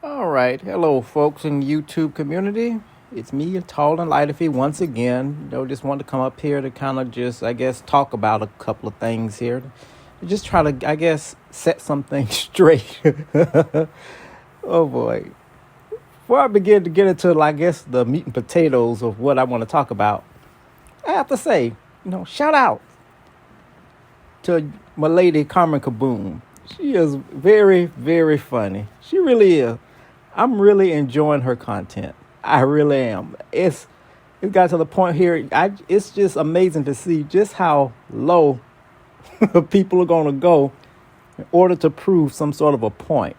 All right, hello, folks in YouTube community. It's me, Tall and Lighterfee, once again. Just wanted to come up here to kind of just, talk about a couple of things here. Just try to, set some things straight. Oh boy. Before I begin to get into, the meat and potatoes of what I want to talk about, I have to say, shout out to my lady Carmen Caboom. She is very, very funny. She really is. I'm really enjoying her content. I really am. It got to the point here. It's just amazing to see just how low people are going to go in order to prove some sort of a point.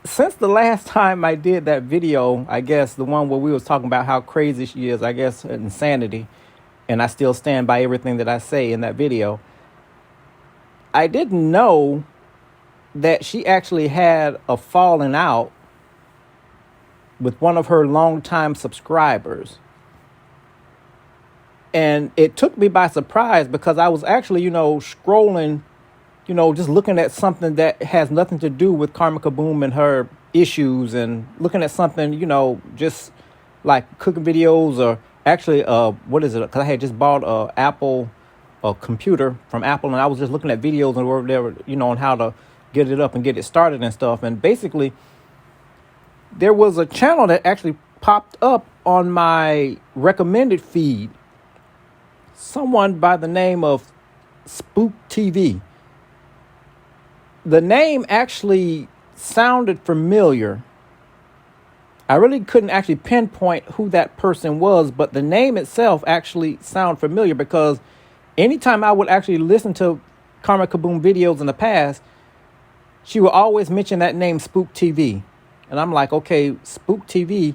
Since the last time I did that video, the one where we was talking about how crazy she is, insanity, and I still stand by everything that I say in that video, I didn't know that she actually had a falling out with one of her longtime subscribers. And it took me by surprise because I was actually, scrolling, just looking at something that has nothing to do with Carmen Caboom and her issues, and looking at something, just like cooking videos, or actually, what is it? Because I had just bought a computer from Apple, and I was just looking at videos and whatever, on how to get it up and get it started and stuff. And basically, there was a channel that actually popped up on my recommended feed. Someone by the name of Spook TV. The name actually sounded familiar. I really couldn't actually pinpoint who that person was, but the name itself actually sounded familiar because anytime I would actually listen to Carmen Caboom videos in the past, she would always mention that name, Spook TV. And I'm like, okay, Spook TV,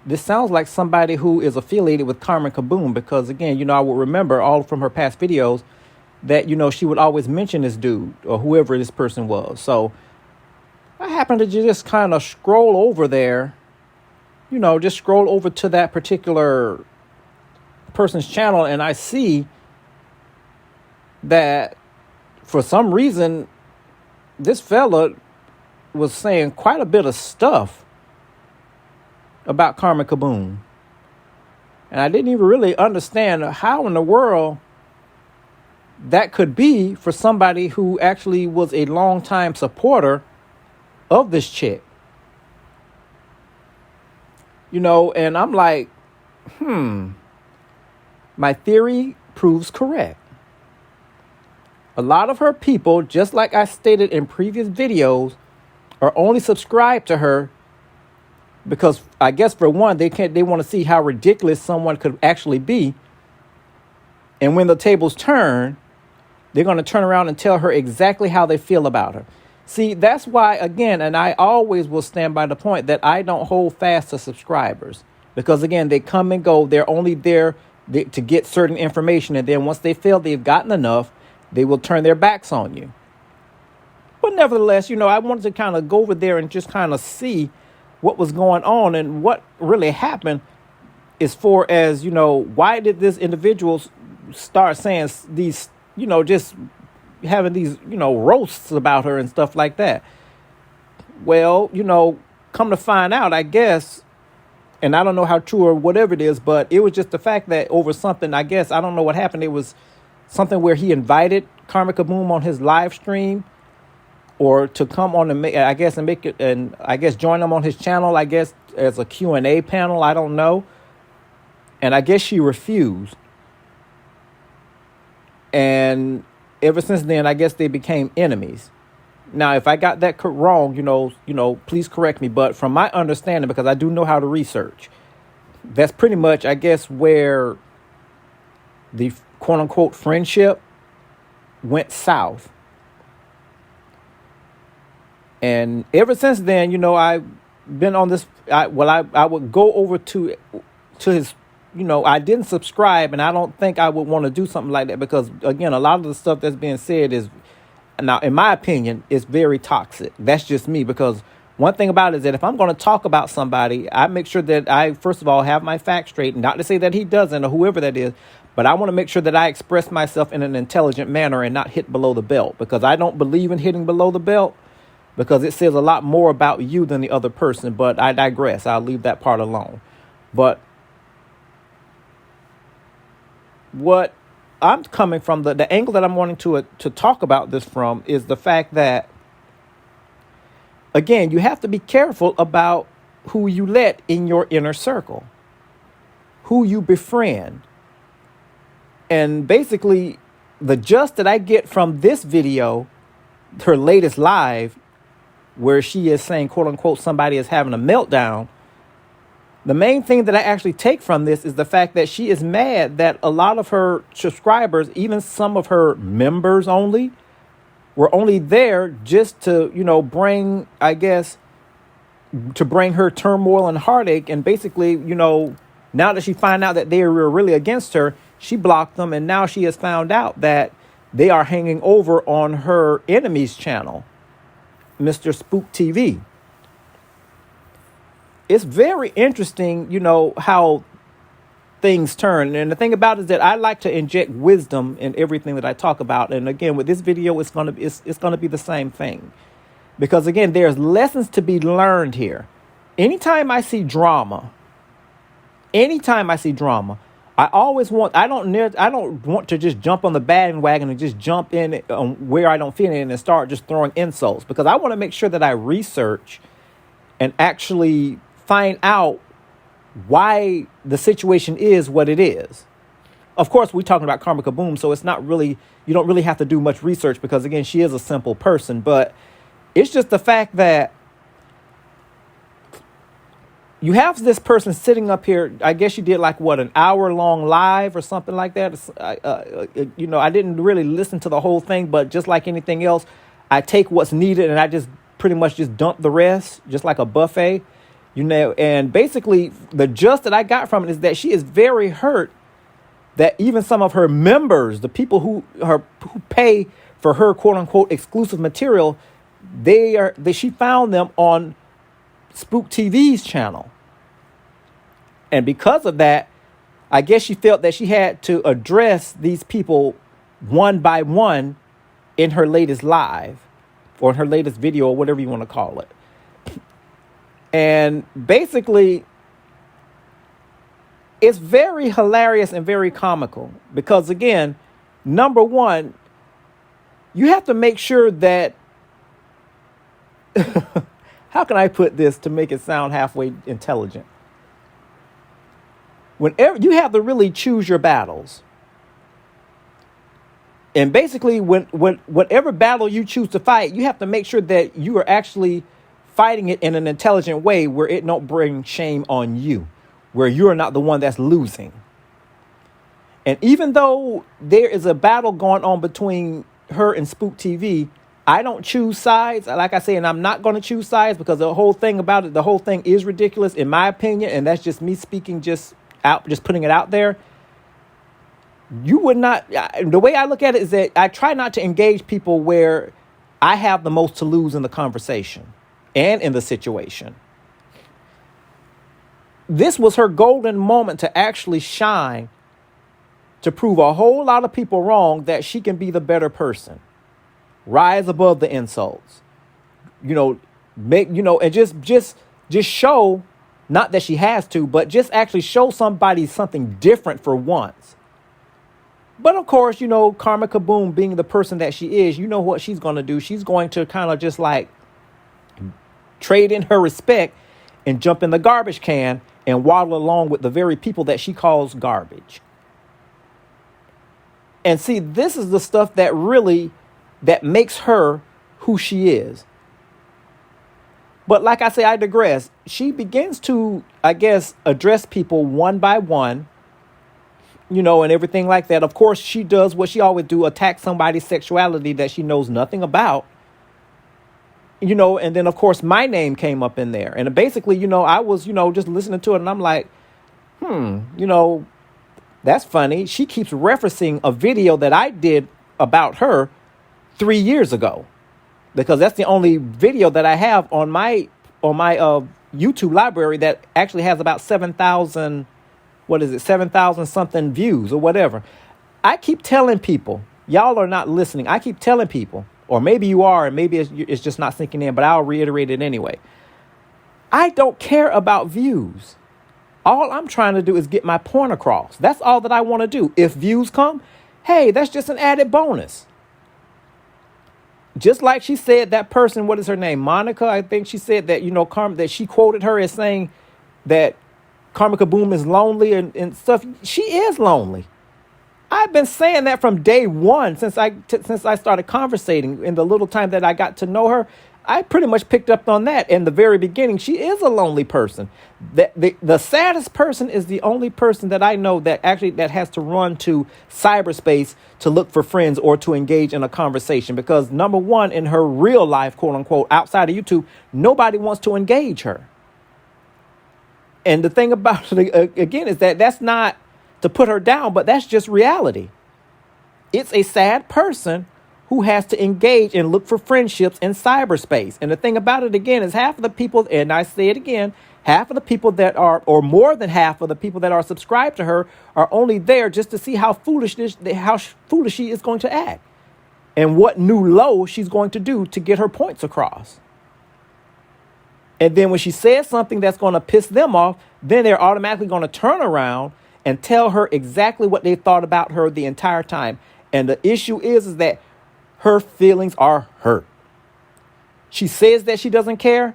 this sounds like somebody who is affiliated with Carmen Caboom, because again, I would remember all from her past videos that, she would always mention this dude or whoever this person was. So I happened to just kind of scroll over there, just scroll over to that particular person's channel, and I see that for some reason, this fella was saying quite a bit of stuff about Carmen Caboom. And I didn't even really understand how in the world that could be for somebody who actually was a longtime supporter of this chick. And I'm like, my theory proves correct. A lot of her people, just like I stated in previous videos, are only subscribed to her because I guess for one, they want to see how ridiculous someone could actually be. And when the tables turn, they're going to turn around and tell her exactly how they feel about her. See, that's why, again, and I always will stand by the point that I don't hold fast to subscribers. Because, again, they come and go. They're only there to get certain information. And then once they feel they've gotten enough, they will turn their backs on you. But nevertheless, I wanted to kind of go over there and just kind of see what was going on and what really happened as far as, why did this individual start saying these, just having these, roasts about her and stuff like that. Well, come to find out, I guess, and I don't know how true or whatever it is, but it was just the fact that over something, I don't know what happened. It was something where he invited Carmen Caboom on his live stream, or to come on and make it, and join him on his channel, as a Q&A panel. I don't know. And I guess she refused. And ever since then, I guess they became enemies. Now, if I got that wrong, please correct me. But from my understanding, because I do know how to research, that's pretty much, where the quote unquote friendship went south. And ever since then, I've been on this. I would go over to his. I didn't subscribe, and I don't think I would want to do something like that because, again, a lot of the stuff that's being said is, now, in my opinion, is very toxic. That's just me, because one thing about it is that if I'm going to talk about somebody, I make sure that I, first of all, have my facts straight. Not to say that he doesn't or whoever that is, but I want to make sure that I express myself in an intelligent manner and not hit below the belt, because I don't believe in hitting below the belt. because it says a lot more about you than the other person. But I digress. I'll leave that part alone. But what I'm coming from, the angle that I'm wanting to talk about this from, is the fact that, again, you have to be careful about who you let in your inner circle, who you befriend. And basically, the gist that I get from this video, her latest live, where she is saying, quote unquote, somebody is having a meltdown. The main thing that I actually take from this is the fact that she is mad that a lot of her subscribers, even some of her members only, were only there just to, bring, I guess, to bring her turmoil and heartache. And basically, now that she found out that they were really against her, she blocked them. And now she has found out that they are hanging over on her enemy's channel, Mr. Spook TV. It's very interesting, how things turn. And the thing about it is that I like to inject wisdom in everything that I talk about. And again, with this video, it's going to be the same thing. Because again, there's lessons to be learned here. Anytime I see drama, I don't want to just jump on the bandwagon and just jump in where I don't fit in and start just throwing insults, because I want to make sure that I research and actually find out why the situation is what it is. Of course, we're talking about Carmen Caboom, so it's not really, you don't really have to do much research, because again, she is a simple person. But it's just the fact that you have this person sitting up here. I guess you did an hour-long live or something like that. I didn't really listen to the whole thing, but just like anything else, I take what's needed and I just pretty much just dump the rest, just like a buffet, and basically the gist that I got from it is that she is very hurt that even some of her members, the people who pay for her quote unquote exclusive material, she found them on Spook TV's channel. And because of that, I guess she felt that she had to address these people one by one in her latest live, or in her latest video, or whatever you want to call it. And basically, it's very hilarious and very comical, because again, number one, you have to make sure that how can I put this to make it sound halfway intelligent? Whenever you have to really choose your battles. And basically, whatever battle you choose to fight, you have to make sure that you are actually fighting it in an intelligent way where it don't bring shame on you, where you're not the one that's losing. And even though there is a battle going on between her and Spook TV, I don't choose sides. Like I say, and I'm not going to choose sides, because the whole thing about it, the whole thing is ridiculous in my opinion. And that's just me speaking, just putting it out there. You would not, the way I look at it is that I try not to engage people where I have the most to lose in the conversation and in the situation. This was her golden moment to actually shine, to prove a whole lot of people wrong, that she can be the better person, rise above the insults, and just show, not that she has to, but just actually show somebody something different for once. But of course, Carmen Caboom, being the person that she is, what she's going to do. She's going to kind of just trade in her respect and jump in the garbage can and waddle along with the very people that she calls garbage. And see, this is the stuff that makes her who she is. But like I say, I digress. She begins to, I guess, address people one by one, and everything like that. Of course, she does what she always do, attack somebody's sexuality that she knows nothing about. And then, of course, my name came up in there. And basically, I was, just listening to it, and I'm like, that's funny. She keeps referencing a video that I did about her 3 years ago, because that's the only video that I have on my YouTube library that actually has about 7,000 something views or whatever. I keep telling people, y'all are not listening. I keep telling people, Or maybe you are, and maybe it's just not sinking in, but I'll reiterate it anyway. I don't care about views. All I'm trying to do is get my point across. That's all that I want to do. If views come, hey, that's just an added bonus. Just like she said, that person, what is her name? Monica, I think she said that, that she quoted her as saying that Carmen Caboom is lonely and stuff. She is lonely. I've been saying that from day one since I started conversating. In the little time that I got to know her, I pretty much picked up on that in the very beginning. She is a lonely person. The saddest person is the only person that I know that has to run to cyberspace to look for friends or to engage in a conversation. Because number one, in her real life, quote unquote, outside of YouTube, nobody wants to engage her. And the thing about it, again, is that that's not to put her down, but that's just reality. It's a sad person who has to engage and look for friendships in cyberspace. And the thing about it, again, is half of the people, and I say it again, half of the people that are, or more than half of the people that are subscribed to her are only there just to see how foolish she is going to act and what new low she's going to do to get her points across. And then when she says something that's going to piss them off, then they're automatically going to turn around and tell her exactly what they thought about her the entire time. And the issue is that her feelings are hurt. She says that she doesn't care,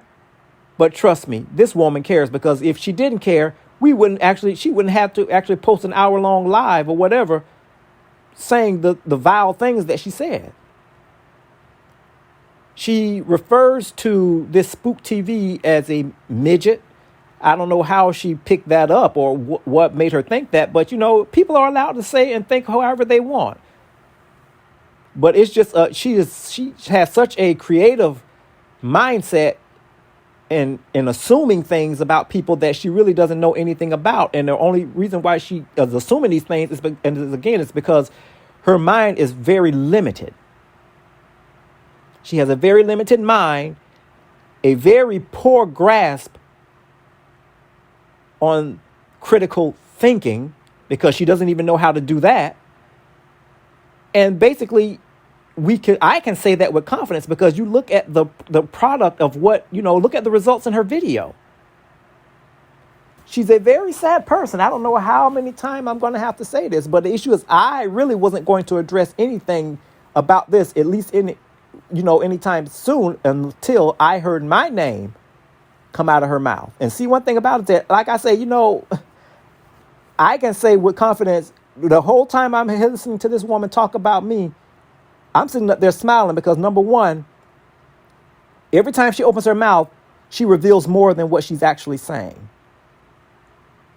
but trust me, this woman cares, because if she didn't care, she wouldn't have to actually post an hour-long live or whatever saying the vile things that she said. She refers to this Spook TV as a midget. I don't know how she picked that up or what made her think that, but people are allowed to say and think however they want. But it's just she has such a creative mindset in assuming things about people that she really doesn't know anything about. And the only reason why she is assuming these things is because her mind is very limited. She has a very limited mind, a very poor grasp on critical thinking, because she doesn't even know how to do that. And basically, I can say that with confidence, because you look at the product of look at the results in her video. She's a very sad person. I don't know how many times I'm going to have to say this, but the issue is I really wasn't going to address anything about this, at least anytime soon, until I heard my name come out of her mouth. And see, one thing about it, that, like I say, I can say with confidence, the whole time I'm listening to this woman talk about me, I'm sitting up there smiling, because number one, every time she opens her mouth, she reveals more than what she's actually saying.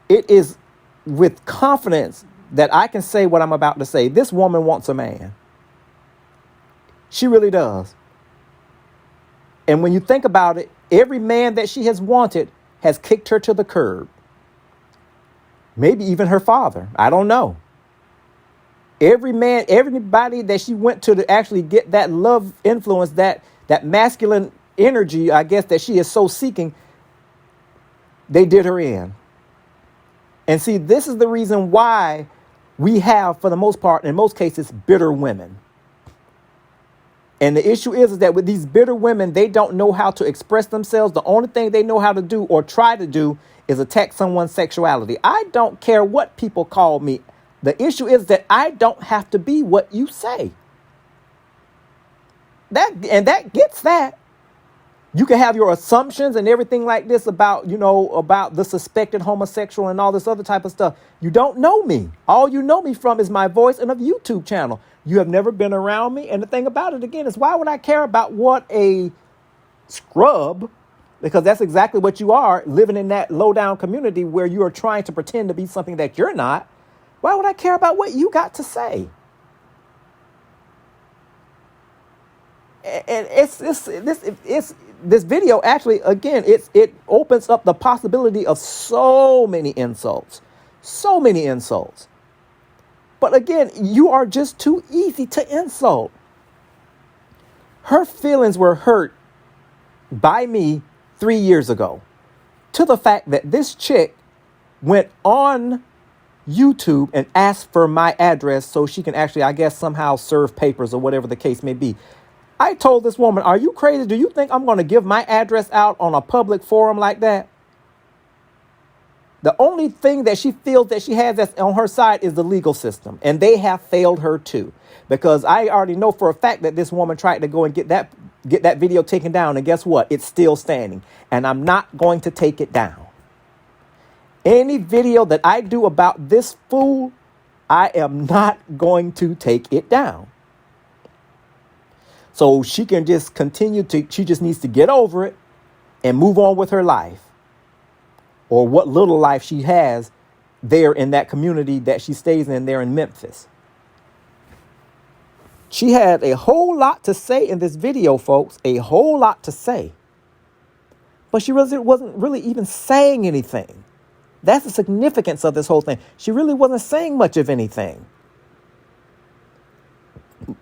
It is with confidence that I can say what I'm about to say. This woman wants a man. She really does. And when you think about it, every man that she has wanted has kicked her to the curb. Maybe even her father. I don't know. Everybody that she went to actually get that love influence, that masculine energy, I guess, that she is so seeking, they did her in. And see, this is the reason why we have, for the most part, in most cases, bitter women. And the issue is that with these bitter women, they don't know how to express themselves. The only thing they know how to do or try to do is attack someone's sexuality. I don't care what people call me. The issue is that I don't have to be what you say. That gets that. You can have your assumptions and everything like this about the suspected homosexual and all this other type of stuff. You don't know me. All you know me from is my voice and a YouTube channel. You have never been around me. And the thing about it, again, is why would I care about what a scrub, because that's exactly what you are, living in that low down community where you are trying to pretend to be something that you're not. Why would I care about what you got to say? And this video actually, again, it opens up the possibility of so many insults. But again, you are just too easy to insult. Her feelings were hurt by me 3 years ago, to the fact that this chick went on YouTube and asked for my address so she can actually, I guess, somehow serve papers or whatever the case may be. I told this woman, are you crazy? Do you think I'm going to give my address out on a public forum like that? The only thing that she feels that she has that's on her side is the legal system. And they have failed her too. Because I already know for a fact that this woman tried to go and get that video taken down. And guess what? It's still standing. And I'm not going to take it down. Any video that I do about this fool, I am not going to take it down. So she can just she just needs to get over it and move on with her life. Or what little life she has there in that community that she stays in there in Memphis. She had a whole lot to say in this video, folks. A whole lot to say. But she wasn't really even saying anything. That's the significance of this whole thing. She really wasn't saying much of anything.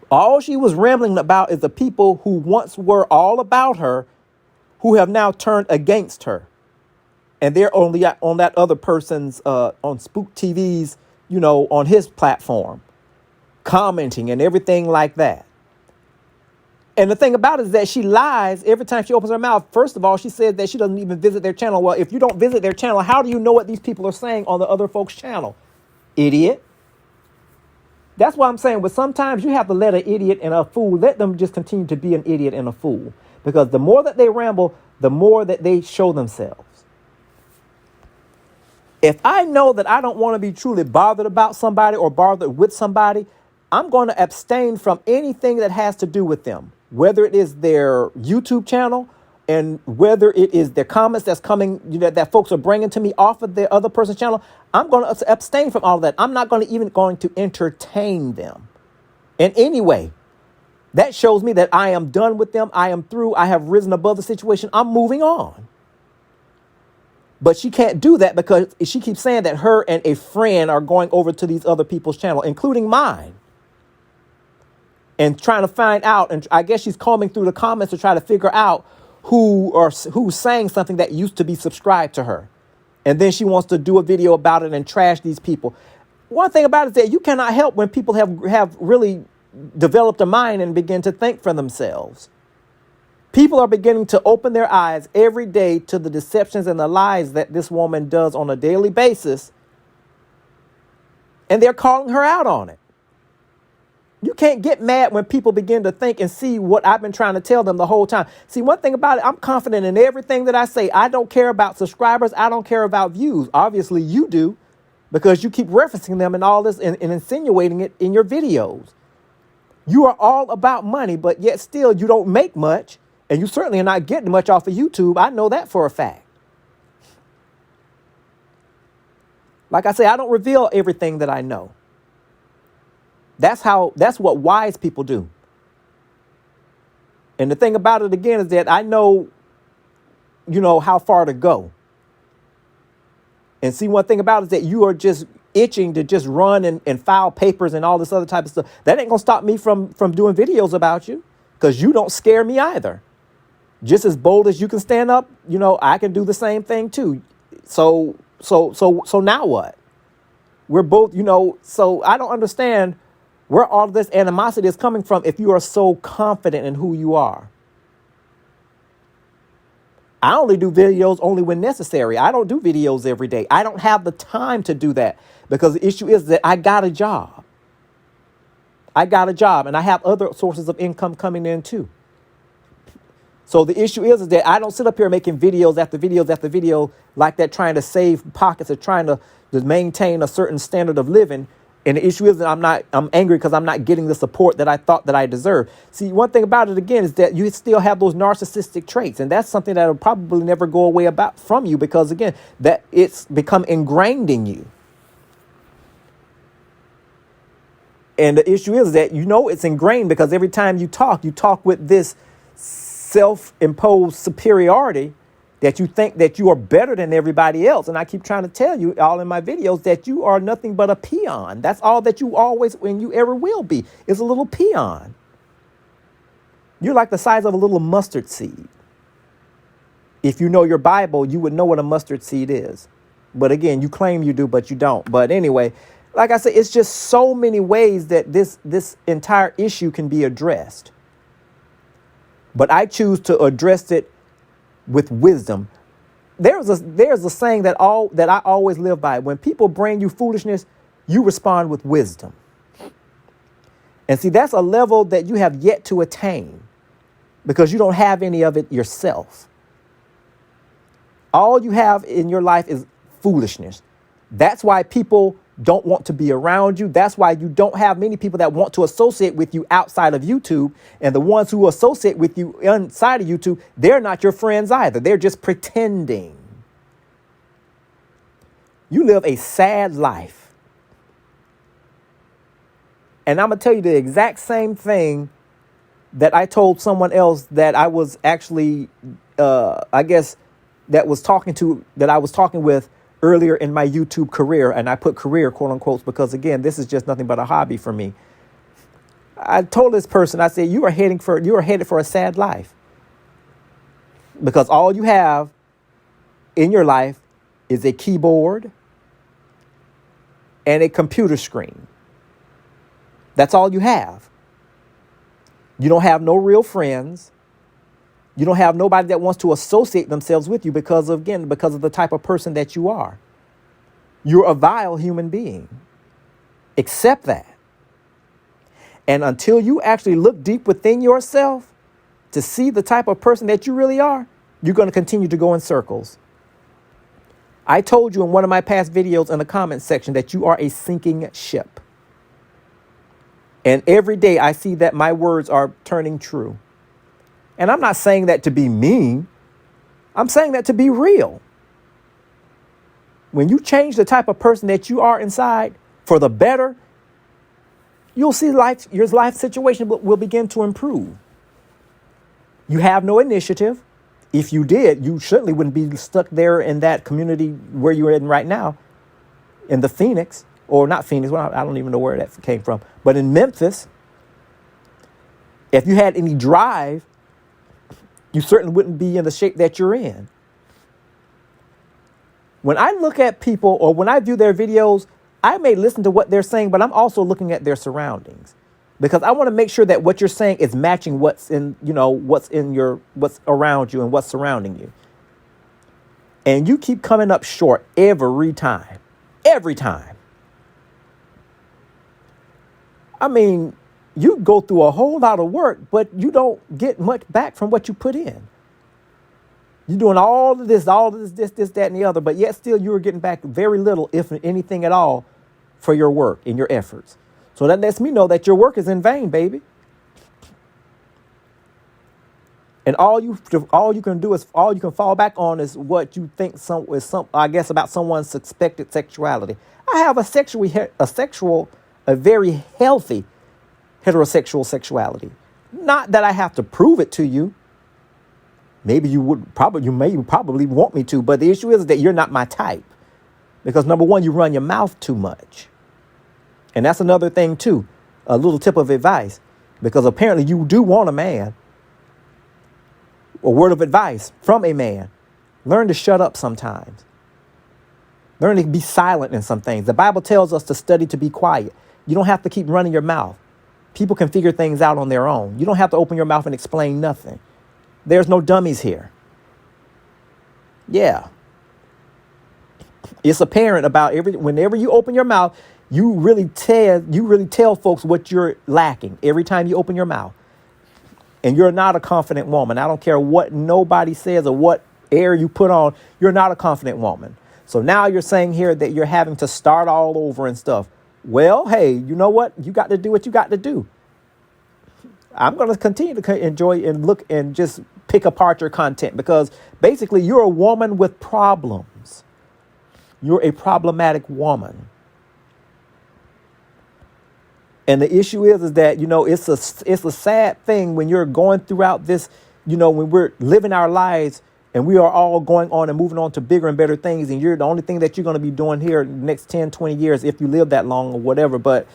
All she was rambling about is the people who once were all about her, who have now turned against her. And they're only on that other person's, on Spook TV's, on his platform, commenting and everything like that. And the thing about it is that she lies every time she opens her mouth. First of all, she says that she doesn't even visit their channel. Well, if you don't visit their channel, how do you know what these people are saying on the other folks' channel? Idiot. That's why I'm saying, but sometimes you have to let an idiot and a fool, let them just continue to be an idiot and a fool. Because the more that they ramble, the more that they show themselves. If I know that I don't want to be truly bothered about somebody or bothered with somebody, I'm going to abstain from anything that has to do with them, whether it is their YouTube channel and whether it is their comments that's coming, that folks are bringing to me off of their other person's channel. I'm going to abstain from all of that. I'm not going to entertain them in any way. That shows me that I am done with them. I am through. I have risen above the situation. I'm moving on. But she can't do that because she keeps saying that her and a friend are going over to these other people's channel, including mine, and trying to find out. And I guess she's combing through the comments to try to figure out who's saying something that used to be subscribed to her. And then she wants to do a video about it and trash these people. One thing about it is that you cannot help when people have really developed a mind and begin to think for themselves. People are beginning to open their eyes every day to the deceptions and the lies that this woman does on a daily basis. And they're calling her out on it. You can't get mad when people begin to think and see what I've been trying to tell them the whole time. See, one thing about it, I'm confident in everything that I say. I don't care about subscribers. I don't care about views. Obviously, you do, because you keep referencing them and all this and insinuating it in your videos. You are all about money, but yet still you don't make much. And you certainly are not getting much off of YouTube. I know that for a fact. Like I say, I don't reveal everything that I know. That's what wise people do. And the thing about it again is that I know, how far to go. And see, one thing about it is that you are just itching to just run and file papers and all this other type of stuff. That ain't gonna stop me from doing videos about you, because you don't scare me either. Just as bold as you can stand up, I can do the same thing too. So now what? We're both, so I don't understand where all of this animosity is coming from if you are so confident in who you are. I only do videos only when necessary. I don't do videos every day. I don't have the time to do that because the issue is that I got a job. And I have other sources of income coming in too. So the issue is that I don't sit up here making videos after videos after video like that, trying to save pockets or trying to maintain a certain standard of living. And the issue is that I'm angry because I'm not getting the support that I thought that I deserved. See, one thing about it again is that you still have those narcissistic traits. And that's something that will probably never go away from you because, again, that it's become ingrained in you. And the issue is that, it's ingrained because every time you talk with this self-imposed superiority that you think that you are better than everybody else. And I keep trying to tell you all in my videos that you are nothing but a peon. That's all that you always, when you ever will be, is a little peon. You're like the size of a little mustard seed. If you know your Bible, you would know what a mustard seed is. But again, you claim you do, but you don't. But anyway, like I said, it's just so many ways that this entire issue can be addressed. but I choose to address it with wisdom. There's a saying that I always live by. When people bring you foolishness, you respond with wisdom. And see, that's a level that you have yet to attain because you don't have any of it yourself. All you have in your life is foolishness. That's why people don't want to be around you. That's why you don't have many people that want to associate with you outside of YouTube. And the ones who associate with you inside of YouTube, they're not your friends either. They're just pretending. You live a sad life. And I'm going to tell you the exact same thing that I told someone else that I was actually, that I was talking with earlier in my YouTube career. And I put career, quote unquote, because again, this is just nothing but a hobby for me. I told this person, I said, you are headed for a sad life because all you have in your life is a keyboard and a computer screen. That's all you have. You don't have no real friends. You don't have nobody that wants to associate themselves with you because of the type of person that you are. You're a vile human being. Accept that. And until you actually look deep within yourself to see the type of person that you really are, you're going to continue to go in circles. I told you in one of my past videos in the comment section that you are a sinking ship. And every day I see that my words are turning true. And I'm not saying that to be mean. I'm saying that to be real. When you change the type of person that you are inside for the better, you'll see your life situation will begin to improve. You have no initiative. If you did, you certainly wouldn't be stuck there in that community where you're in right now, in the Phoenix, or not Phoenix. Well, I don't even know where that came from. But in Memphis, if you had any drive, you certainly wouldn't be in the shape that you're in. When I look at people or when I view their videos, I may listen to what they're saying, but I'm also looking at their surroundings because I want to make sure that what you're saying is matching what's around you and what's surrounding you. And you keep coming up short every time. Every time. I mean, you go through a whole lot of work, but you don't get much back from what you put in. You're doing all of this, that, and the other, but yet still you are getting back very little, if anything at all, for your work and your efforts. So that lets me know that your work is in vain, baby. And all you can fall back on is what you think about someone's suspected sexuality. I have a very healthy heterosexual sexuality. Not that I have to prove it to you. Maybe you probably want me to, but the issue is that you're not my type. Because number one, you run your mouth too much. And that's another thing too, a little tip of advice, because apparently you do want a man. A word of advice from a man. Learn to shut up sometimes. Learn to be silent in some things. The Bible tells us to study to be quiet. You don't have to keep running your mouth. People can figure things out on their own. You don't have to open your mouth and explain nothing. There's no dummies here. Yeah. It's apparent about whenever you open your mouth, you really tell folks what you're lacking every time you open your mouth. And you're not a confident woman. I don't care what nobody says or what air you put on. You're not a confident woman. So now you're saying here that you're having to start all over and stuff. Well, hey, you know what? You got to do what you got to do. I'm going to continue to enjoy and look and just pick apart your content because basically you're a woman with problems. You're a problematic woman. And the issue is that, it's a sad thing when you're going throughout this, when we're living our lives and we are all going on and moving on to bigger and better things. And you're the only thing that you're going to be doing here in the next 10, 20 years, if you live that long or whatever. But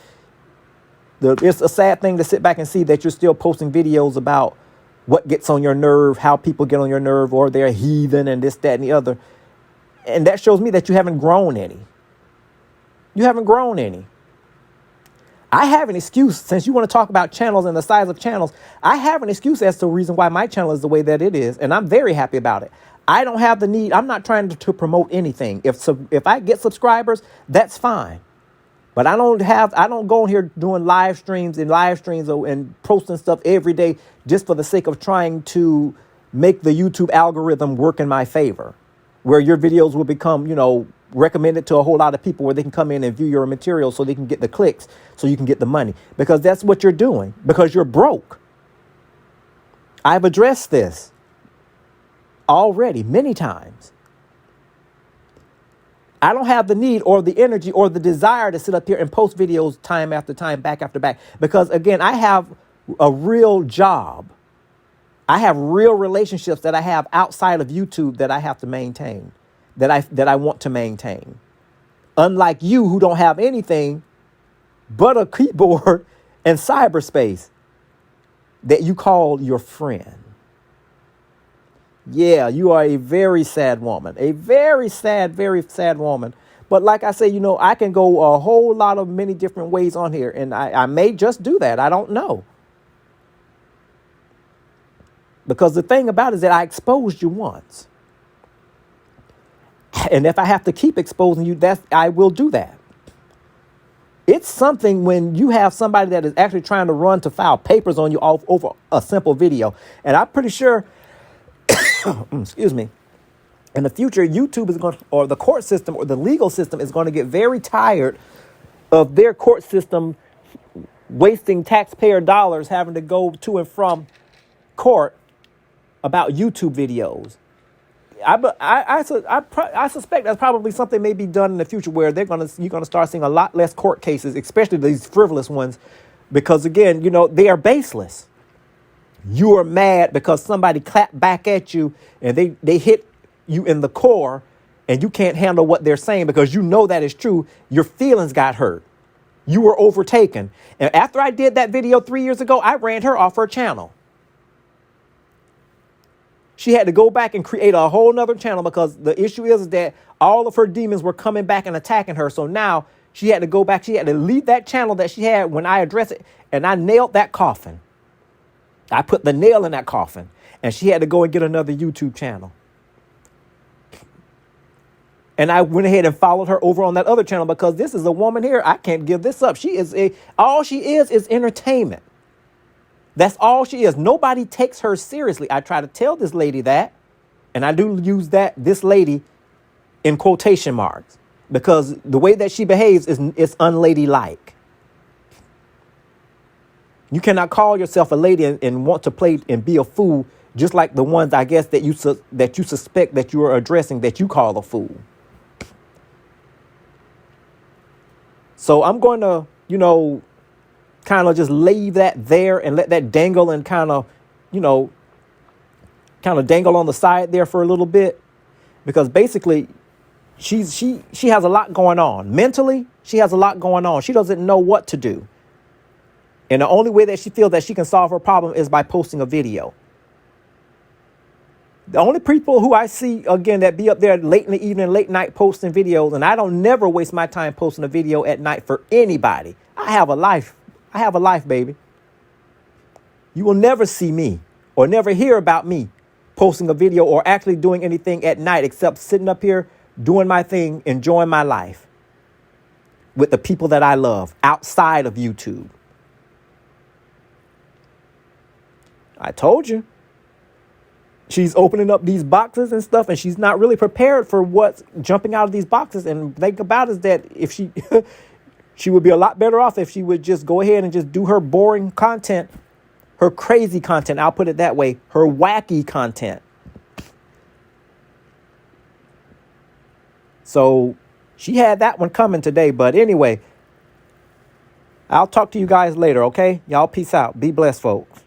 it's a sad thing to sit back and see that you're still posting videos about what gets on your nerve, how people get on your nerve, or they're heathen and this, that, and the other. And that shows me that you haven't grown any. You haven't grown any. I have an excuse, since you want to talk about channels and the size of channels, I have an excuse as to the reason why my channel is the way that it is, and I'm very happy about it. I don't have the need. I'm not trying to promote anything. If I get subscribers, that's fine. But I don't go in here doing live streams and posting stuff every day just for the sake of trying to make the YouTube algorithm work in my favor, where your videos will become, recommended to a whole lot of people, where they can come in and view your material so they can get the clicks, so you can get the money, because that's what you're doing, because you're broke. I've addressed this already many times. I don't have the need or the energy or the desire to sit up here and post videos time after time, back after back, because again, I have a real job. I have real relationships that I have outside of YouTube that I have to maintain, that I want to maintain. Unlike you, who don't have anything but a keyboard and cyberspace that you call your friend. Yeah, you are a very sad woman, a very sad woman. But like I say, I can go a whole lot of many different ways on here, and I may just do that. I don't know. Because the thing about it is that I exposed you once. And if I have to keep exposing you, I will do that. It's something when you have somebody that is actually trying to run to file papers on you over a simple video. And I'm pretty sure, excuse me, in the future, YouTube is going to, or the court system or the legal system is going to get very tired of their court system wasting taxpayer dollars having to go to and from court about YouTube videos. I suspect that's probably something may be done in the future, where you're gonna start seeing a lot less court cases, especially these frivolous ones, because again, they are baseless. You are mad because somebody clapped back at you and they hit you in the core, and you can't handle what they're saying because that is true. Your feelings got hurt. You were overtaken. And after I did that video 3 years ago, I ran her off her channel. She had to go back and create a whole nother channel, because the issue is that all of her demons were coming back and attacking her. So now she had to go back. She had to leave that channel that she had when I addressed it. And I nailed that coffin. I put the nail in that coffin. And she had to go and get another YouTube channel. And I went ahead and followed her over on that other channel, because this is a woman here. I can't give this up. All she is entertainment. That's all she is. Nobody takes her seriously. I try to tell this lady that, and I do use this lady in quotation marks, because the way that she behaves is unladylike. You cannot call yourself a lady and want to play and be a fool, just like the ones, I guess, that you suspect that you are addressing, that you call a fool. So I'm going to, kind of just leave that there and let that dangle and kind of dangle on the side there for a little bit, because basically she has a lot going on. Mentally, she has a lot going on. She doesn't know what to do. And the only way that she feels that she can solve her problem is by posting a video. The only people who I see, again, that be up there late in the evening, late night posting videos, and I don't never waste my time posting a video at night for anybody. I have a life. I have a life, baby. You will never see me or never hear about me posting a video or actually doing anything at night except sitting up here, doing my thing, enjoying my life with the people that I love outside of YouTube. I told you. She's opening up these boxes and stuff, and she's not really prepared for what's jumping out of these boxes. And the thing about it is that if she would be a lot better off if she would just go ahead and just do her boring content, her crazy content. I'll put it that way. Her wacky content. So she had that one coming today. But anyway, I'll talk to you guys later, okay? Y'all peace out. Be blessed, folks.